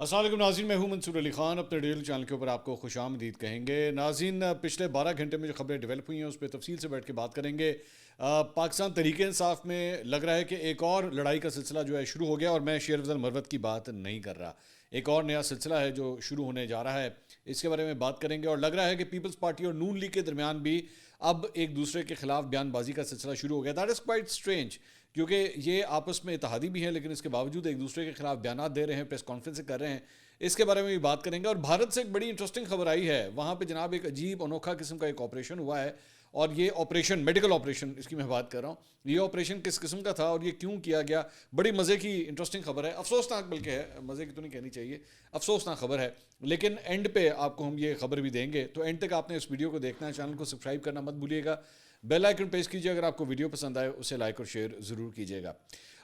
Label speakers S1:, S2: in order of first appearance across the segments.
S1: السلام علیکم ناظرین، میں ہوں منصور علی خان. اپنے ڈیلی چینل کے اوپر آپ کو خوش آمدید کہیں گے. ناظرین، پچھلے 12 گھنٹے میں جو خبریں ڈیولپ ہوئی ہیں اس پہ تفصیل سے بیٹھ کے بات کریں گے. پاکستان تحریک انصاف میں لگ رہا ہے کہ ایک اور لڑائی کا سلسلہ جو ہے شروع ہو گیا، اور میں شیر افضل مروت کی بات نہیں کر رہا. ایک اور نیا سلسلہ ہے جو شروع ہونے جا رہا ہے، اس کے بارے میں بات کریں گے. اور لگ رہا ہے کہ پیپلز پارٹی اور نون لیگ کے درمیان بھی اب ایک دوسرے کے خلاف بیان بازی کا سلسلہ شروع ہو گیا. دیٹ از کوائٹ اسٹرینج، کیونکہ یہ آپس میں اتحادی بھی ہیں لیکن اس کے باوجود ایک دوسرے کے خلاف بیانات دے رہے ہیں، پریس کانفرنس کر رہے ہیں. اس کے بارے میں بھی بات کریں گے. اور بھارت سے ایک بڑی انٹرسٹنگ خبر آئی ہے. وہاں پہ جناب ایک عجیب انوکھا قسم کا ایک آپریشن ہوا ہے، اور یہ آپریشن میڈیکل آپریشن اس کی میں بات کر رہا ہوں. یہ آپریشن کس قسم کا تھا اور یہ کیوں کیا گیا، بڑی مزے کی انٹرسٹنگ خبر ہے. افسوسناک بلکہ ہے، مزے کی تو نہیں کہنی چاہیے، افسوسناک خبر ہے. لیکن اینڈ پہ آپ کو ہم یہ خبر بھی دیں گے، تو اینڈ تک آپ نے اس ویڈیو کو دیکھنا ہے. چینل کو سبسکرائب کرنا مت بھولیے گا، بیل آئیکن پریس کیجیے. اگر آپ کو ویڈیو پسند آئے اسے لائک اور شیئر ضرور کیجیے گا.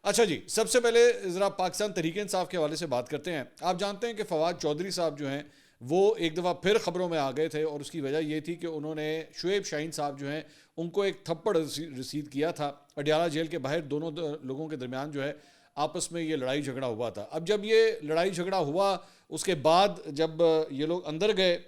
S1: اچھا جی، سب سے پہلے ذرا پاکستان تحریک انصاف کے حوالے سے بات کرتے ہیں. آپ جانتے ہیں کہ فواد چودھری صاحب جو ہیں وہ ایک دفعہ پھر خبروں میں آ گئے تھے، اور اس کی وجہ یہ تھی کہ انہوں نے شعیب شاہین صاحب جو ہیں ان کو ایک تھپڑ رسید کیا تھا. اڈیالہ جیل کے باہر دونوں لوگوں کے درمیان جو ہے آپس میں یہ لڑائی جھگڑا ہوا تھا. اب جب یہ لڑائی جھگڑا ہوا، اس کے بعد جب یہ لوگ اندر گئے،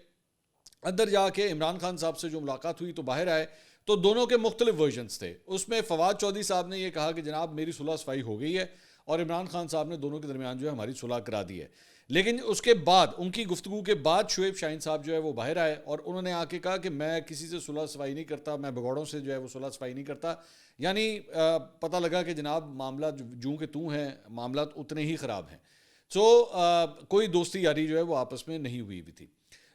S1: اندر جا کے عمران خان صاحب سے جو ملاقات ہوئی تو باہر آئے تو دونوں کے مختلف ورژنز تھے. اس میں فواد چودھری صاحب نے یہ کہا کہ جناب میری صلح صفائی ہو گئی ہے، اور عمران خان صاحب نے دونوں کے درمیان جو ہے ہماری صلح کرا دی ہے. لیکن اس کے بعد ان کی گفتگو کے بعد شعیب شاہین صاحب جو ہے وہ باہر آئے، اور انہوں نے آ کے کہا کہ میں کسی سے صلح صفائی نہیں کرتا، میں بگوڑوں سے جو ہے وہ صلح صفائی نہیں کرتا. یعنی پتہ لگا کہ جناب معاملات جوں کہ توں ہیں، معاملات اتنے ہی خراب ہیں. سو کوئی دوستی یاری جو ہے وہ آپس میں نہیں ہوئی بھی تھی.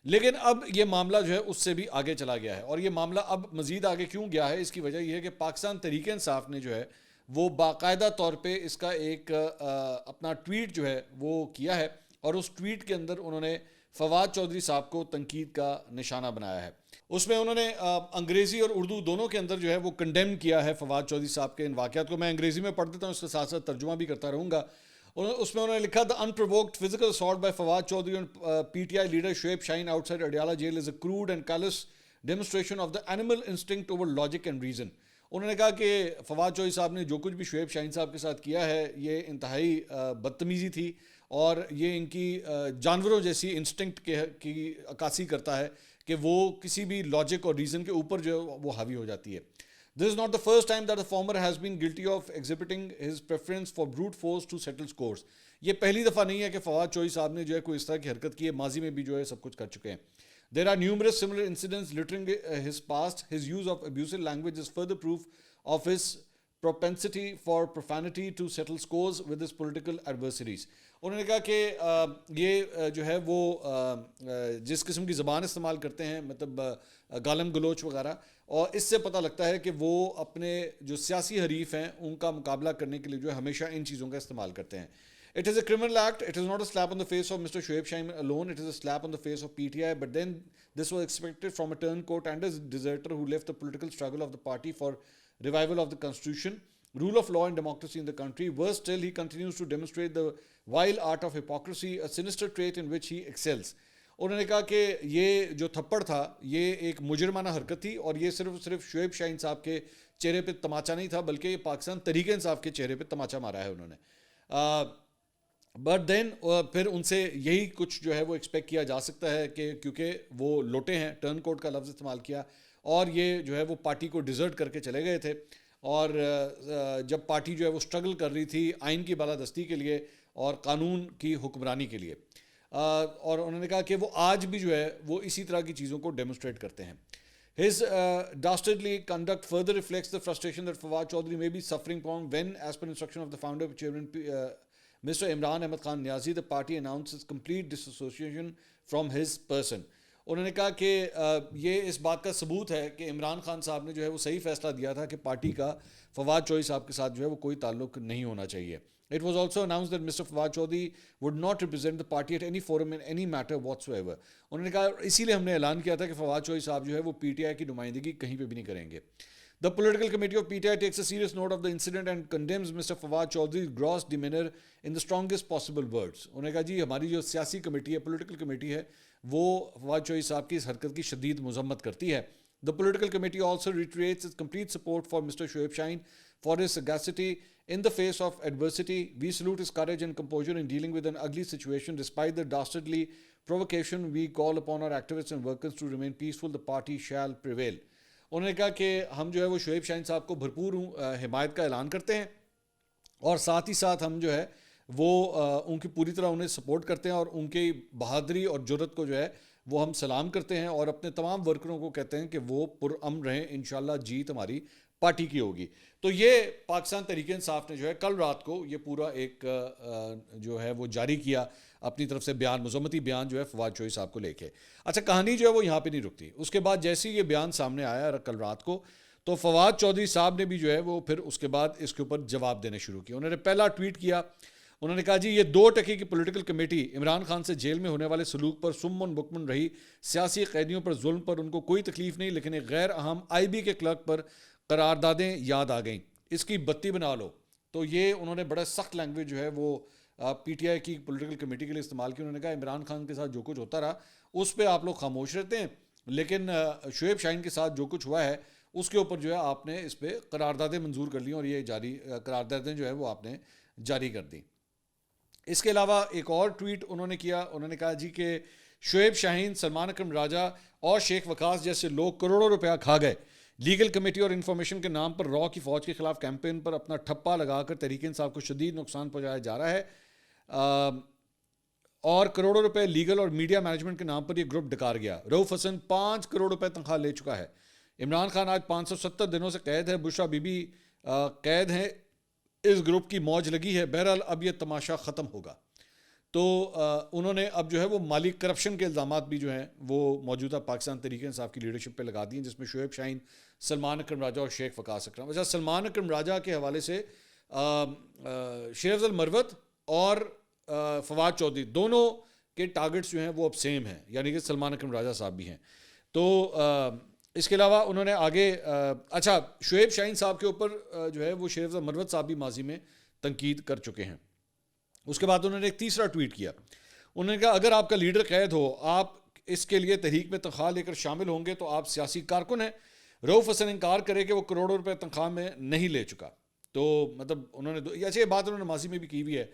S1: لیکن اب یہ معاملہ جو ہے اس سے بھی آگے چلا گیا ہے. اور یہ معاملہ اب مزید آگے کیوں گیا ہے، اس کی وجہ یہ ہے کہ پاکستان تحریک انصاف نے جو ہے وہ باقاعدہ طور پہ اس کا ایک اپنا ٹویٹ جو ہے وہ کیا ہے، اور اس ٹویٹ کے اندر انہوں نے فواد چودھری صاحب کو تنقید کا نشانہ بنایا ہے. اس میں انہوں نے انگریزی اور اردو دونوں کے اندر جو ہے وہ کنڈیم کیا ہے فواد چودھری صاحب کے ان واقعات کو. میں انگریزی میں پڑھ دیتا ہوں، اس کے ساتھ ساتھ ترجمہ بھی کرتا رہوں گا. اس میں انہوں نے لکھا: The unprovoked physical assault by Fawad Chaudhary on PTI leader Shoaib Shaheen outside Adiala jail is a crude and callous demonstration of the animal instinct over logic and reason. انہوں نے کہا کہ فواد چودھری صاحب نے جو کچھ بھی شعیب شاہین صاحب کے ساتھ کیا ہے یہ انتہائی بدتمیزی تھی، اور یہ ان کی جانوروں جیسی انسٹنکٹ کی عکاسی کرتا ہے کہ وہ کسی بھی لاجک اور ریزن کے اوپر جو ہے وہ حاوی ہو جاتی ہے. This is not the first time that the former has been guilty of exhibiting his preference for brute force to settle scores. یہ پہلی دفعہ نہیں ہے کہ فواد چودھری صاحب نے جو ہے کوئی اس طرح کی حرکت کی ہے، ماضی میں بھی جو ہے سب کچھ کر چکے ہیں. There are numerous similar incidents littering his past. His use of abusive language is further proof of his propensity for profanity to settle scores with his political adversaries. انہوں نے کہا کہ یہ جو ہے وہ جس قسم کی زبان استعمال کرتے ہیں، مطلب گالم گلوچ وغیرہ، اور اس سے پتہ لگتا ہے کہ وہ اپنے جو سیاسی حریف ہیں ان کا مقابلہ کرنے کے لیے جو ہے ہمیشہ ان چیزوں کا استعمال کرتے ہیں. It is a criminal act. It is not a slap on the face of Mr. Shoaib Shaheen alone. It is a slap on the face of PTI. But then this was expected from a turncoat and a deserter who left the political struggle of the party for revival of the constitution, rule of law and democracy in the country. Worse still, he continues to demonstrate the vile art of hypocrisy, a sinister trait in which he excels. انہوں نے کہا کہ یہ جو تھپڑ تھا یہ ایک مجرمانہ حرکت تھی، اور یہ صرف شعیب شاہین صاحب کے چہرے پہ تماچا نہیں تھا بلکہ یہ پاکستان تحریک انصاف کے چہرے پہ تماچا مارا ہے انہوں نے. بٹ دین پھر ان سے یہی کچھ جو ہے وہ ایکسپیکٹ کیا جا سکتا ہے کہ کیونکہ وہ لوٹے ہیں، ٹرن کوٹ کا لفظ استعمال کیا، اور یہ جو ہے وہ پارٹی کو ڈیزرٹ کر کے چلے گئے تھے. اور جب پارٹی جو ہے وہ اسٹرگل کر رہی تھی آئین کی بالادستی کے لیے اور قانون کی حکمرانی کے لیے، اور انہوں نے کہا کہ وہ آج بھی جو ہے وہ اسی طرح کی چیزوں کو ڈیمونسٹریٹ کرتے ہیں. His dastardly conduct further reflects the frustration that Fawad Chaudhary may be suffering from when, as per instruction of the founder, Chairman Mr. Imran Ahmed Khan Niazi, the party announced its complete disassociation from his person. انہوں نے کہا کہ یہ اس بات کا ثبوت ہے کہ عمران خان صاحب نے جو ہے وہ صحیح فیصلہ دیا تھا کہ پارٹی کا فواد چودھری صاحب کے ساتھ جو ہے وہ کوئی تعلق نہیں ہونا چاہیے. It was also announced that Mr. Fawad Chaudhary would not represent the party at any forum in any matter whatsoever. انہوں نے کہا اسی لیے ہم نے اعلان کیا تھا کہ فواد چودھری صاحب جو ہے وہ پی ٹی آئی کی نمائندگی کہیں پہ بھی نہیں کریں گے. The political committee of PTI takes a serious note of the incident and condemns Mr. Fawad Chaudhry's gross demeanor in the strongest possible words. انہوں نے کہا جی ہماری جو سیاسی کمیٹی ہے، پولیٹیکل کمیٹی ہے، وہ فواد چودھری صاحب کی اس حرکت کی شدید مذمت کرتی ہے. The political committee also reiterates its complete support for Mr. Shoaib Shaheen for his sagacity in the face of adversity. We salute his courage and composure in dealing with an ugly situation. Despite the dastardly provocation, we call upon our activists and workers to remain peaceful. The party shall prevail. انہوں نے کہا کہ ہم جو ہے وہ شعیب شاہین صاحب کو بھرپور حمایت کا اعلان کرتے ہیں اور ساتھ ہی ساتھ ہم جو ہے وہ ان کی پوری طرح انہیں سپورٹ کرتے ہیں اور ان کی بہادری اور جرت کو جو ہے وہ ہم سلام کرتے ہیں اور اپنے تمام ورکروں کو کہتے ہیں کہ وہ پرامن رہیں. انشاءاللہ جیت ہماری پارٹی کی ہوگی. تو یہ پاکستان تحریک انصاف نے جو ہے کل رات کو یہ پورا ایک جو ہے وہ جاری کیا اپنی طرف سے بیان, مذمتی بیان جو ہے فواد چوہدری صاحب کو لے کے. اچھا کہانی جو ہے وہ یہاں پہ نہیں رکتی. اس کے بعد جیسے یہ بیان سامنے آیا کل رات کو تو فواد چوہدری صاحب نے بھی جو ہے وہ پھر اس کے بعد اس کے اوپر جواب دینے شروع کیا. انہوں نے پہلا ٹویٹ کیا, انہوں نے کہا جی یہ 2 ٹکے کی پولیٹیکل کمیٹی عمران خان سے جیل میں ہونے والے سلوک پر سمن بکمن رہی. سیاسی قیدیوں پر ظلم پر ان کو کوئی تکلیف نہیں, لیکن ایک غیر اہم آئی بی کے کلرک پر قراردادیں یاد آ گئیں, اس کی بتی بنا لو. تو یہ انہوں نے بڑا سخت لینگویج جو ہے وہ پی ٹی آئی کی پولیٹیکل کمیٹی کے لیے استعمال کی. انہوں نے کہا عمران خان کے ساتھ جو کچھ ہوتا رہا اس پہ آپ لوگ خاموش رہتے ہیں, لیکن شعیب شاہین کے ساتھ جو کچھ ہوا ہے اس کے اوپر جو ہے آپ نے اس پہ قراردادیں منظور کر لیں اور یہ جاری قراردادیں جو ہے وہ آپ نے جاری کر دیں. اس کے علاوہ ایک اور ٹویٹ انہوں نے کیا. انہوں نے کہا جی کہ شعیب شاہین, سلمان اکرم راجہ اور شیخ وقاص جیسے لوگ کروڑوں روپیہ کھا گئے. لیگل کمیٹی اور انفارمیشن کے نام پر را کی فوج کے خلاف کیمپین پر اپنا ٹھپا لگا کر تحریک انصاف کو شدید نقصان پہنچایا جا رہا ہے, اور کروڑوں روپے لیگل اور میڈیا مینجمنٹ کے نام پر یہ گروپ ڈکار گیا. رؤف حسن 5 کروڑ روپے تنخواہ لے چکا ہے. عمران خان آج 570 دنوں سے قید ہے. بشرا بی بی قید ہیں. اس گروپ کی موج لگی ہے. بہرحال اب یہ تماشا ختم ہوگا. تو انہوں نے اب جو ہے وہ مالی کرپشن کے الزامات بھی جو ہیں وہ موجودہ پاکستان تحریک انصاف کی لیڈرشپ پہ لگا دیے, جس میں شعیب شاہین, سلمان اکرم راجہ اور شیخ وقاص اکرم. اچھا سلمان اکرم راجہ کے حوالے سے شیر افضل مروت اور فواد چوہدری دونوں کے ٹارگٹس جو ہیں وہ اب سیم ہیں, یعنی کہ سلمان اکرم راجہ صاحب بھی ہیں. تو اس کے علاوہ انہوں نے آگے اچھا شعیب شاہین صاحب کے اوپر جو ہے وہ شیر افضل مروت صاحب بھی ماضی میں تنقید کر چکے ہیں. اس کے بعد انہوں نے ایک تیسرا ٹویٹ کیا. انہوں نے کہا اگر آپ کا لیڈر قید ہو, آپ اس کے لیے تحریک میں تنخواہ لے کر شامل ہوں گے تو آپ سیاسی کارکن ہیں. رؤف حسن انکار کرے کہ وہ کروڑوں روپے تنخواہ میں نہیں لے چکا. تو مطلب انہوں نے ایسے یہ بات انہوں نے ماضی میں بھی کی ہوئی ہے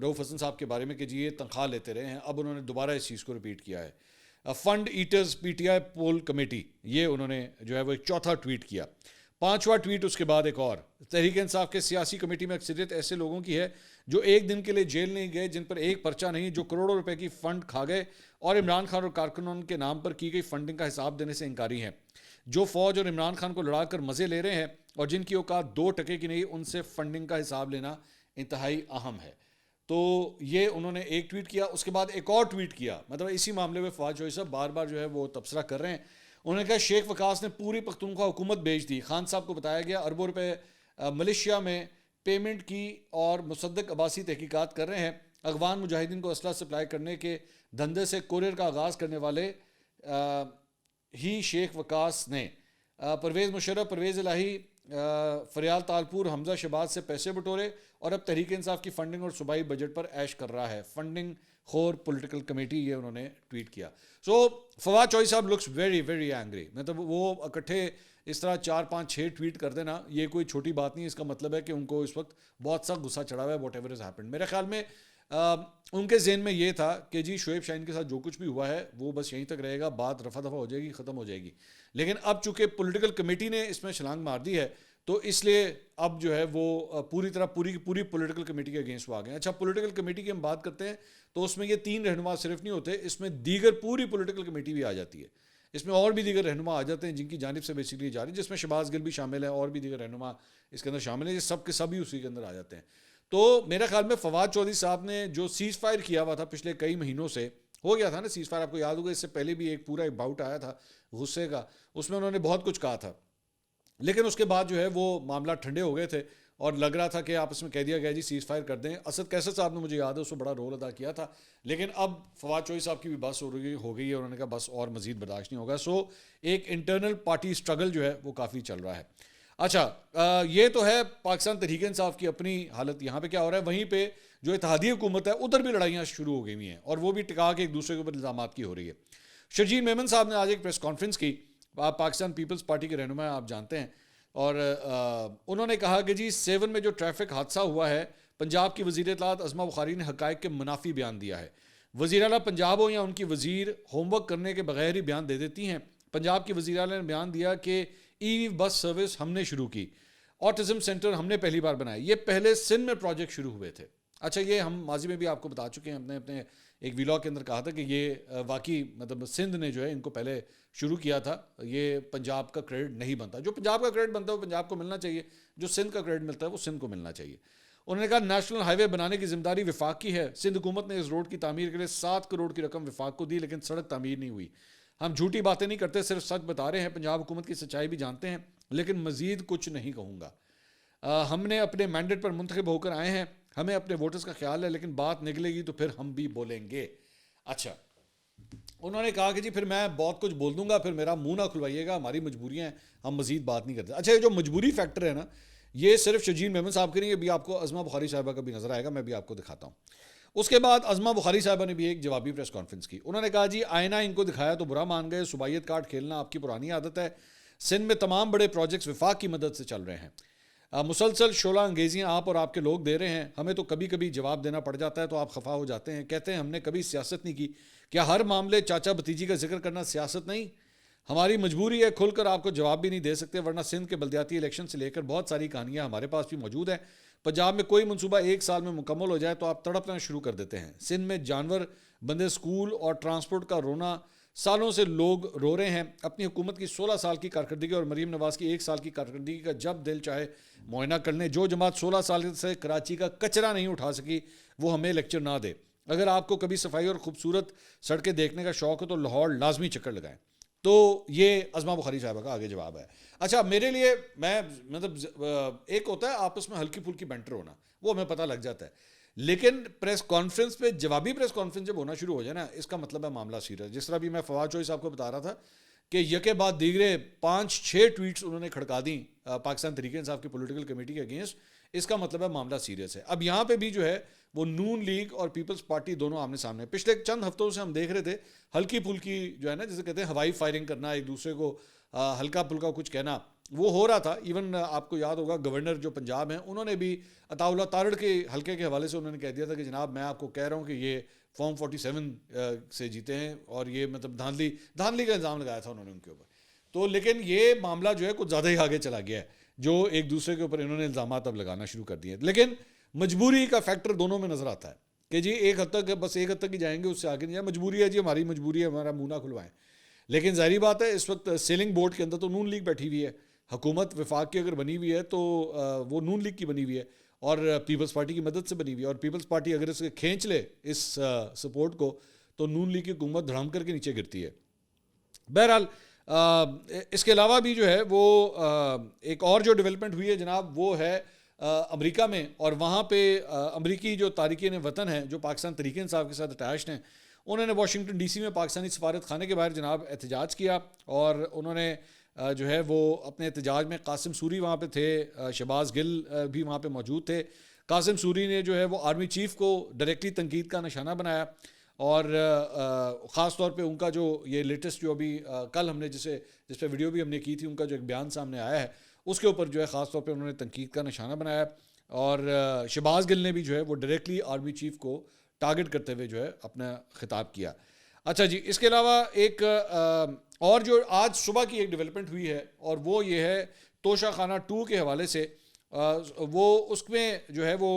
S1: رؤف حسن صاحب کے بارے میں کہ جی یہ تنخواہ لیتے رہے ہیں. اب انہوں نے دوبارہ اس چیز کو ریپیٹ کیا ہے. فنڈ ایٹرز P T I poll committee, یہ انہوں نے جو ہے وہ ایک چوتھا ٹویٹ کیا. 5واں ٹویٹ اس کے بعد ایک اور. تحریک انصاف کے سیاسی کمیٹی میں اکثریت ایسے لوگوں کی ہے جو ایک دن کے لیے جیل نہیں گئے, جن پر ایک پرچہ نہیں, جو کروڑوں روپے کی فنڈ کھا گئے اور عمران خان اور کارکنوں کے نام پر کی گئی فنڈنگ کا حساب دینے سے انکاری ہیں, جو فوج اور عمران خان کو لڑا کر مزے لے رہے ہیں اور جن کی اوقات 2 ٹکے کی نہیں, ان سے فنڈنگ کا حساب لینا انتہائی اہم ہے. تو یہ انہوں نے ایک ٹویٹ کیا. اس کے بعد ایک اور ٹویٹ کیا, مطلب اسی معاملے میں فواد چوہدری صاحب بار بار جو ہے وہ تبصرہ کر رہے ہیں. انہوں نے کہا شیخ وقاص نے پوری پختونخوا حکومت بھیج دی. خان صاحب کو بتایا گیا اربوں روپے ملیشیا میں پیمنٹ کی اور مصدق عباسی تحقیقات کر رہے ہیں. افغان مجاہدین کو اسلحہ سپلائی کرنے کے دھندے سے کوریئر کا آغاز کرنے والے ہی شیخ وقاص نے پرویز مشرف, پرویز الہی, فریال تالپور, حمزہ شہباز سے پیسے بٹورے اور اب تحریک انصاف کی فنڈنگ اور صوبائی بجٹ پر عیش کر رہا ہے. فنڈنگ خور پولیٹیکل کمیٹی, یہ انہوں نے ٹویٹ کیا. سو فواد چوہدری صاحب لکس ویری ویری اینگری. مطلب وہ اکٹھے اس طرح 4 5 6 ٹویٹ کر دینا یہ کوئی چھوٹی بات نہیں. اس کا مطلب ہے کہ ان کو اس وقت بہت سخت غصہ چڑھا ہوا ہے واٹ ایور از ہیپنڈ. میرے خیال میں ان کے ذہن میں یہ تھا کہ جی شعیب شاہین کے ساتھ جو کچھ بھی ہوا ہے وہ بس یہیں تک رہے گا, بات رفع دفع ہو جائے گی, ختم ہو جائے گی. لیکن اب چونکہ پولیٹیکل کمیٹی نے اس میں چھلانگ مار دی ہے تو اس لیے اب جو ہے وہ پوری طرح پوری پولیٹیکل کمیٹی کے اگینسٹ وہ آ گئے. اچھا پولیٹیکل کمیٹی کی ہم بات کرتے ہیں تو اس میں یہ 3 رہنما صرف نہیں ہوتے, اس میں دیگر پوری پولیٹیکل کمیٹی بھی آ جاتی ہے. اس میں اور بھی دیگر رہنما آ جاتے ہیں جن کی جانب سے بیسکلی جاری, جس میں شہباز گل بھی شامل ہے اور بھی دیگر رہنما اس کے اندر شامل ہیں. یہ سب کے سبھی اسی کے اندر آ جاتے ہیں. تو میرے خیال میں فواد چوہدری صاحب نے جو سیز فائر کیا ہوا تھا پچھلے کئی مہینوں سے, ہو گیا تھا نا سیز فائر, آپ کو یاد ہوگا اس سے پہلے بھی ایک پورا باؤٹ آیا تھا غصے کا, اس میں انہوں نے بہت کچھ کہا تھا. لیکن اس کے بعد جو ہے وہ معاملہ ٹھنڈے ہو گئے تھے اور لگ رہا تھا کہ آپس میں کہہ دیا گیا جی سیز فائر کر دیں. اسد کیسر صاحب نے مجھے یاد ہے اس میں بڑا رول ادا کیا تھا. لیکن اب فواد چوہدری صاحب کی بھی بس ہو گئی ہے, انہوں نے کہا بس اور مزید برداشت نہیں ہوگا. سو ایک انٹرنل پارٹی سٹرگل جو ہے وہ کافی چل رہا ہے. اچھا یہ تو ہے پاکستان تحریک انصاف کی اپنی حالت. یہاں پہ کیا ہو رہا ہے, وہیں پہ جو اتحادی حکومت ہے ادھر بھی لڑائیاں شروع ہو گئی ہوئی ہیں اور وہ بھی ٹکا کے ایک دوسرے کے اوپر الزامات کی ہو رہی ہے. شرجیل میمن صاحب نے آج ایک پریس کانفرنس کی, آپ پاکستان پیپلز پارٹی کے رہنما ہیں, آپ جانتے ہیں, اور انہوں نے کہا کہ جی 7 میں جو ٹریفک حادثہ ہوا ہے، پنجاب کی وزیر اطلاعات عظمہ بخاری نے حقائق کے منافی بیان دیا ہے. وزیر اعلیٰ پنجاب ہو یا ان کی وزیر، ہوم ورک کرنے کے بغیر ہی بیان دے دیتی ہیں. پنجاب کی وزیر اعلیٰ نے بیان دیا کہ ای بس سروس ہم نے شروع کی، آٹزم سینٹر ہم نے پہلی بار بنائے. یہ پہلے سندھ میں پروجیکٹ شروع ہوئے تھے. اچھا، یہ ہم ماضی میں بھی آپ کو بتا چکے ہیں، اپنے ایک ویلاگ کے اندر کہا تھا کہ یہ واقعی مطلب سندھ نے جو ہے ان کو پہلے شروع کیا تھا. یہ پنجاب کا کریڈٹ نہیں بنتا. جو پنجاب کا کریڈٹ بنتا ہے وہ پنجاب کو ملنا چاہیے، جو سندھ کا کریڈٹ ملتا ہے وہ سندھ کو ملنا چاہیے. انہوں نے کہا نیشنل ہائی وے بنانے کی ذمہ داری وفاق کی ہے. سندھ حکومت نے اس روڈ کی تعمیر کے لیے 7 کروڑ کی رقم وفاق کو دی، لیکن سڑک تعمیر نہیں ہوئی. ہم جھوٹی باتیں نہیں کرتے، صرف سچ بتا رہے ہیں. پنجاب حکومت کی سچائی بھی جانتے ہیں، لیکن مزید کچھ نہیں کہوں گا. ہم نے اپنے مینڈیٹ پر منتخب ہو کر آئے ہیں، ہمیں اپنے ووٹرز کا خیال ہے، لیکن بات نکلے گی تو پھر ہم بھی بولیں گے. اچھا، انہوں نے کہا کہ جی پھر میں بہت کچھ بول دوں گا، پھر میرا منہ نہ کھلوائیے گا، ہماری مجبوریاں ہیں، ہم مزید بات نہیں کرتے. اچھا، یہ جو مجبوری فیکٹر ہے نا، یہ صرف شجین میمن صاحب کے نہیں، ابھی آپ کو عظمہ بخاری صاحبہ کا بھی نظر آئے گا، میں بھی آپ کو دکھاتا ہوں. اس کے بعد عظمہ بخاری صاحبہ نے بھی ایک جوابی پریس کانفرنس کی. انہوں نے کہا جی آئینہ ان کو دکھایا تو برا مان گئے، صوبائیت کارڈ کھیلنا آپ کی پرانی عادت ہے. سندھ میں تمام بڑے پروجیکٹس وفاق کی مدد سے چل رہے ہیں. مسلسل شعلہ انگیزیاں آپ اور آپ کے لوگ دے رہے ہیں، ہمیں تو کبھی کبھی جواب دینا پڑ جاتا ہے تو آپ خفا ہو جاتے ہیں، کہتے ہیں ہم نے کبھی سیاست نہیں کی. کیا ہر معاملے چاچا بھتیجی کا ذکر کرنا سیاست نہیں؟ ہماری مجبوری ہے، کھل کر آپ کو جواب بھی نہیں دے سکتے، ورنہ سندھ کے بلدیاتی الیکشن سے لے کر بہت ساری کہانیاں ہمارے پاس بھی موجود ہیں. پنجاب میں کوئی منصوبہ 1 سال میں مکمل ہو جائے تو آپ تڑپنا شروع کر دیتے ہیں. سندھ میں جانور، بندے، سکول اور ٹرانسپورٹ کا رونا، سالوں سے لوگ رو رہے ہیں. اپنی حکومت کی 16 سال کی کارکردگی اور مریم نواز کی 1 سال کی کارکردگی کا جب دل چاہے معائنہ کر لیں. جو جماعت 16 سال سے کراچی کا کچرا نہیں اٹھا سکی وہ ہمیں لیکچر نہ دے. اگر آپ کو کبھی صفائی اور خوبصورت سڑکیں دیکھنے کا شوق ہو تو لاہور لازمی چکر لگائیں. تو یہ عظمہ بخاری صاحبہ کا آگے جواب ہے. اچھا، میرے لیے میں مطلب ایک ہوتا ہے آپس میں ہلکی پھلکی بینٹر ہونا، وہ ہمیں پتہ لگ جاتا ہے، لیکن پریس کانفرنس پہ جوابی پریس کانفرنس جب ہونا شروع ہو جائے نا، اس کا مطلب ہے معاملہ سیریس. جس طرح بھی میں فواد چوہی صاحب کو بتا رہا تھا کہ یکے بعد دیگرے 5-6 ٹویٹس انہوں نے کھڑکا دیں پاکستان تحریک انصاف کی پولیٹیکل کمیٹی کے اگینسٹ. اس کا مطلب ہے معاملہ سیریس ہے. اب یہاں پہ بھی جو ہے وہ نون لیگ اور پیپلز پارٹی دونوں آمنے سامنے. پچھلے چند ہفتوں سے ہم دیکھ رہے تھے ہلکی پھلکی جو ہے نا، جسے کہتے ہیں ہوائی فائرنگ کرنا، ایک دوسرے کو ہلکا پھلکا کچھ کہنا، وہ ہو رہا تھا. ایون آپ کو یاد ہوگا گورنر جو پنجاب ہیں انہوں نے بھی عطا اللہ تارڑ کے حلقے کے حوالے سے انہوں نے کہہ دیا تھا کہ جناب میں آپ کو کہہ رہا ہوں کہ یہ فارم 47 سے جیتے ہیں، اور یہ مطلب دھاندلی کا الزام لگایا تھا انہوں نے ان کے اوپر. تو لیکن یہ معاملہ جو ہے کچھ زیادہ ہی آگے چلا گیا ہے، جو ایک دوسرے کے اوپر انہوں نے الزامات اب لگانا شروع کر دیے. لیکن مجبوری کا فیکٹر دونوں میں نظر آتا ہے کہ جی ایک حد تک، بس ایک حد تک ہی جائیں گے، اس سے آگے نہیں جائیں. مجبوری ہے جی، ہماری مجبوری ہے، ہمارا منہ نہ کھلوائیں. لیکن ظاہری بات ہے اس وقت سیلنگ بورڈ کے اندر تو نون لیگ بیٹھی ہوئی ہے. حکومت وفاق کی اگر بنی ہوئی ہے تو وہ نون لیگ کی بنی ہوئی ہے اور پیپلز پارٹی کی مدد سے بنی ہوئی ہے. اور پیپلز پارٹی اگر اس کے کھینچ لے اس سپورٹ کو تو نون لیگ کی حکومت دھڑام کر کے نیچے گرتی ہے. بہرحال اس کے علاوہ بھی جو ہے وہ ایک اور جو ڈیولپمنٹ ہوئی ہے جناب، وہ ہے امریکہ میں. اور وہاں پہ امریکی جو تارکین وطن ہیں جو پاکستان تحریک انصاف کے ساتھ اٹیچڈ ہیں، انہوں نے واشنگٹن ڈی سی میں پاکستانی سفارت خانے کے باہر جناب احتجاج کیا. اور انہوں نے جو ہے وہ اپنے احتجاج میں قاسم سوری وہاں پہ تھے، شہباز گل بھی وہاں پہ موجود تھے. قاسم سوری نے جو ہے وہ آرمی چیف کو ڈائریکٹلی تنقید کا نشانہ بنایا، اور خاص طور پہ ان کا جو یہ لیٹسٹ جو ابھی کل ہم نے جس پہ ویڈیو بھی ہم نے کی تھی، ان کا جو ایک بیان سامنے آیا ہے اس کے اوپر جو ہے خاص طور پہ انہوں نے تنقید کا نشانہ بنایا. اور شہباز گل نے بھی جو ہے وہ ڈائریکٹلی آرمی چیف کو ٹارگٹ کرتے ہوئے جو ہے اپنا خطاب کیا. اچھا جی، اس کے علاوہ ایک اور جو آج صبح کی ایک ڈیولپمنٹ ہوئی ہے، اور وہ یہ ہے توشہ خانہ 2 کے حوالے سے. وہ اس میں جو ہے وہ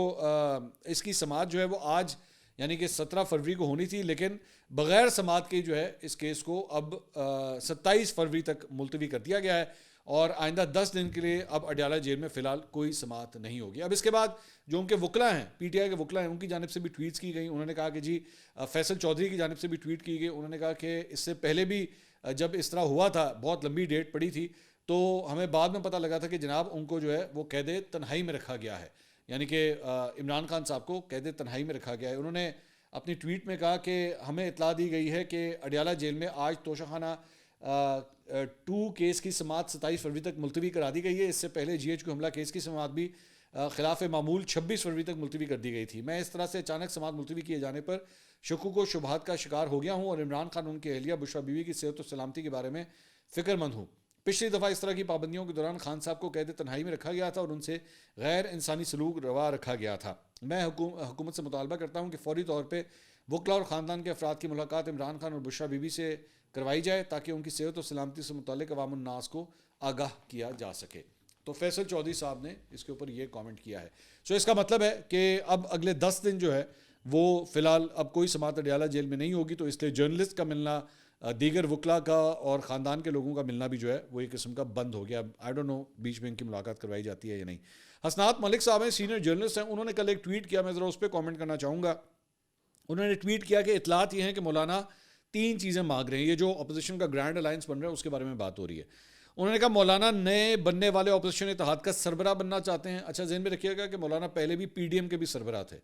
S1: اس کی سماعت جو ہے وہ آج یعنی کہ 17 فروری کو ہونی تھی، لیکن بغیر سماعت کے جو ہے اس کیس کو اب 27 فروری تک ملتوی کر دیا گیا ہے. اور آئندہ 10 دن کے لیے اب اڈیالہ جیل میں فی الحال کوئی سماعت نہیں ہوگی. اب اس کے بعد جو ان کے وکلا ہیں، پی ٹی آئی کے وکلا ہیں، ان کی جانب سے بھی ٹویٹس کی گئی. انہوں نے کہا کہ جی فیصل چودھری کی جانب سے بھی ٹویٹ کی گئی. انہوں نے کہا کہ اس سے پہلے بھی جب اس طرح ہوا تھا، بہت لمبی ڈیٹ پڑی تھی، تو ہمیں بعد میں پتہ لگا تھا کہ جناب ان کو جو ہے وہ قید تنہائی میں رکھا گیا ہے، یعنی کہ عمران خان صاحب کو قید تنہائی میں رکھا گیا ہے. انہوں نے اپنی ٹویٹ میں کہا کہ ہمیں اطلاع دی گئی ہے کہ اڈیالہ جیل میں آج توشہ خانہ 2 کیس کی سماعت 27 فروری تک ملتوی کرا دی گئی ہے. اس سے پہلے جی ایچ کو حملہ کیس کی سماعت بھی خلاف معمول 26 فروری تک ملتوی کر دی گئی تھی. میں اس طرح سے اچانک سماعت ملتوی کیے جانے پر شکوک و شبہات کا شکار ہو گیا ہوں، اور عمران خان ان کی اہلیہ بشریٰ بیوی کی صحت و سلامتی کے بارے میں فکر مند ہوں. پچھلی دفعہ اس طرح کی پابندیوں کے دوران خان صاحب کو قید تنہائی میں رکھا گیا تھا اور ان سے غیر انسانی سلوک روا رکھا گیا تھا. میں حکومت سے مطالبہ کرتا ہوں کہ فوری طور پہ وکلا اور خاندان کے افراد کی ملاقات عمران خان اور بشرا بی بی سے کروائی جائے تاکہ ان کی صحت و سلامتی سے متعلق عوام الناس کو آگاہ کیا جا سکے. تو فیصل چودھری صاحب نے اس کے اوپر یہ کامنٹ کیا ہے. سو اس کا مطلب ہے کہ اب اگلے 10 دن جو ہے وہ فی الحال اب کوئی سماعت اڈیالہ جیل میں نہیں ہوگی, تو اس لیے جرنلسٹ کا ملنا, دیگر وکلا کا اور خاندان کے لوگوں کا ملنا بھی جو ہے وہ ایک قسم کا بند ہو گیا. آئی ڈونٹ نو بیچ میں ان کی ملاقات کروائی جاتی ہے یا نہیں. حسنات ملک صاحب ہیں, سینئر جرنلسٹ ہیں, انہوں نے کل ایک ٹویٹ کیا, میں ذرا اس پہ کامنٹ کرنا چاہوں گا. انہوں نے ٹویٹ کیا کہ اطلاعات یہ ہیں کہ مولانا 3 چیزیں مانگ رہے ہیں. یہ جو اپوزیشن کا گرینڈ الائنس بن رہا ہے اس کے بارے میں بات ہو رہی ہے. انہوں نے کہا مولانا نئے بننے والے اپوزیشن اتحاد کا سربراہ بننا چاہتے ہیں. اچھا ذہن میں رکھیے گا کہ مولانا پہلے بھی پی ڈی ایم کے بھی سربراہ تھے,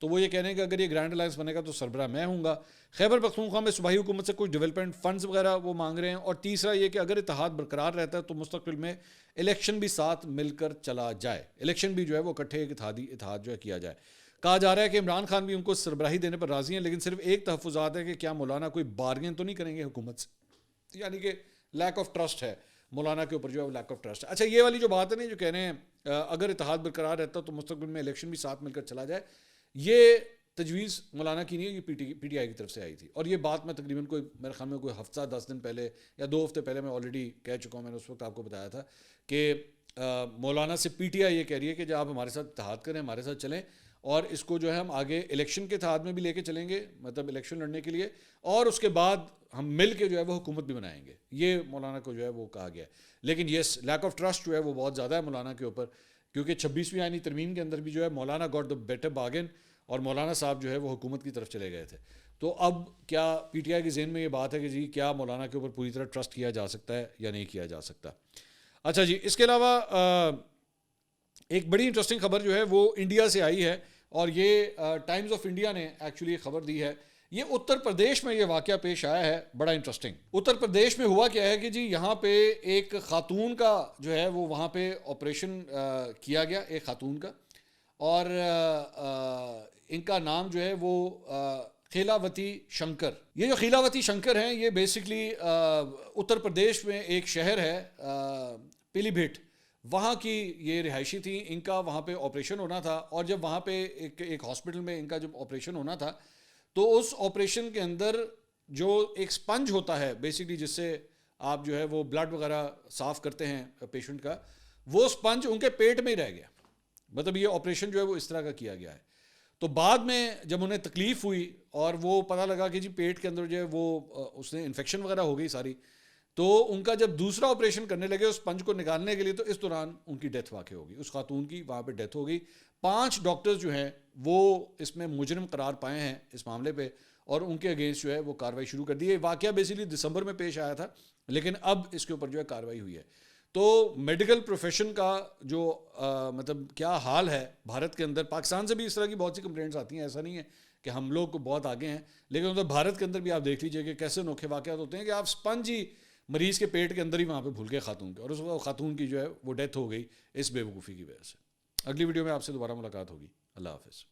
S1: تو وہ یہ کہنے کہ اگر یہ گرینڈ الائنس بنے گا تو سربراہ میں ہوں گا. خیبر پختونخوا میں صوبائی حکومت سے کچھ ڈیولپمنٹ فنڈز وغیرہ وہ مانگ رہے ہیں. اور تیسرا یہ کہ اگر اتحاد برقرار رہتا ہے تو مستقبل میں الیکشن بھی ساتھ مل کر چلا جائے, الیکشن بھی جو ہے وہ اکٹھے ایک اتحاد جو ہے کیا جائے. کہا جا رہا ہے کہ عمران خان بھی ان کو سربراہی دینے پر راضی ہیں, لیکن صرف ایک تحفظات ہے کہ کیا مولانا کوئی بارگین تو نہیں کریں گے حکومت سے, یعنی کہ لیک آف ٹرسٹ ہے مولانا کے اوپر, جو ہے لیک آف ٹرسٹ ہے. اچھا یہ والی جو بات ہے نا, جو کہہ رہے ہیں اگر اتحاد برقرار رہتا تو مستقبل میں الیکشن بھی ساتھ مل کر چلا جائے, یہ تجویز مولانا کی نہیں ہے, یہ پی ٹی آئی کی طرف سے آئی تھی. اور یہ بات میں تقریباً کوئی میرے خیال میں کوئی ہفتہ 10 دن پہلے یا 2 ہفتے پہلے میں آلریڈی کہہ چکا ہوں. میں نے اس وقت آپ کو بتایا تھا کہ مولانا سے پی ٹی آئی یہ کہہ رہی ہے کہ جب آپ ہمارے ساتھ اتحاد کریں, ہمارے ساتھ چلیں, اور اس کو جو ہے ہم آگے الیکشن کے اتحاد میں بھی لے کے چلیں گے, مطلب الیکشن لڑنے کے لیے, اور اس کے بعد ہم مل کے جو ہے وہ حکومت بھی بنائیں گے. یہ مولانا کو جو ہے وہ کہا گیا ہے. لیکن یس, لیک آف ٹرسٹ جو ہے وہ بہت زیادہ ہے مولانا کے اوپر, کیونکہ 26ویں آئینی ترمیم کے اندر بھی جو ہے مولانا گاٹ دا بیٹر بارگن, اور مولانا صاحب جو ہے وہ حکومت کی طرف چلے گئے تھے. تو اب کیا پی ٹی آئی کے ذہن میں یہ بات ہے کہ جی کیا مولانا کے اوپر پوری طرح ٹرسٹ کیا جا سکتا ہے یا نہیں کیا جا سکتا. اچھا جی, اس کے علاوہ ایک بڑی انٹرسٹنگ خبر جو ہے وہ انڈیا سے آئی ہے, اور یہ ٹائمز آف انڈیا نے ایکچولی خبر دی ہے. یہ اتر پردیش میں یہ واقعہ پیش آیا ہے, بڑا انٹرسٹنگ. اتر پردیش میں ہوا کیا ہے کہ جی یہاں پہ ایک خاتون کا جو ہے وہ وہاں پہ آپریشن کیا گیا, ایک خاتون کا, اور ان کا نام جو ہے وہ خیلاوتی شنکر. یہ جو خیلاوتی شنکر ہیں یہ بیسکلی اتر پردیش میں ایک شہر ہے پیلی بھیٹ, وہاں کی یہ رہائشی تھی. ان کا وہاں پہ آپریشن ہونا تھا, اور جب وہاں پہ ایک ہاسپٹل میں ان کا جب آپریشن ہونا تھا تو اس آپریشن کے اندر جو ایک سپنج ہوتا ہے بیسکلی, جس سے آپ جو ہے وہ بلڈ وغیرہ صاف کرتے ہیں پیشنٹ کا, وہ سپنج ان کے پیٹ میں ہی رہ گیا. مطلب یہ آپریشن جو ہے وہ اس طرح کا کیا گیا ہے. تو بعد میں جب انہیں تکلیف ہوئی اور وہ پتہ لگا کہ جی پیٹ کے اندر جو ہے وہ اس نے انفیکشن وغیرہ ہو گئی ساری, تو ان کا جب دوسرا آپریشن کرنے لگے اس پنج کو نکالنے کے لیے, تو اس دوران ان کی ڈیتھ واقع ہو گئی. اس خاتون کی وہاں پہ ڈیتھ ہو گئی. 5 ڈاکٹرز جو ہیں وہ اس میں مجرم قرار پائے ہیں اس معاملے پہ, اور ان کے اگینسٹ جو ہے وہ کارروائی شروع کر دی ہے. واقعہ بیسیکلی دسمبر میں پیش آیا تھا, لیکن اب اس کے اوپر جو ہے کارروائی ہوئی ہے. تو میڈیکل پروفیشن کا جو مطلب کیا حال ہے بھارت کے اندر, پاکستان سے بھی اس طرح کی بہت سی کمپلینٹس آتی ہیں, ایسا نہیں ہے کہ ہم لوگ بہت آگے ہیں, لیکن ادھر بھارت کے اندر بھی آپ دیکھ لیجئے کہ کیسے انوکھے واقعات ہوتے ہیں کہ آپ سپنج ہی مریض کے پیٹ کے اندر ہی وہاں پہ بھول گئے خاتون کے, اور اس خاتون کی جو ہے وہ ڈیتھ ہو گئی اس بے وقوفی کی وجہ سے. اگلی ویڈیو میں آپ سے دوبارہ ملاقات ہوگی. اللہ حافظ.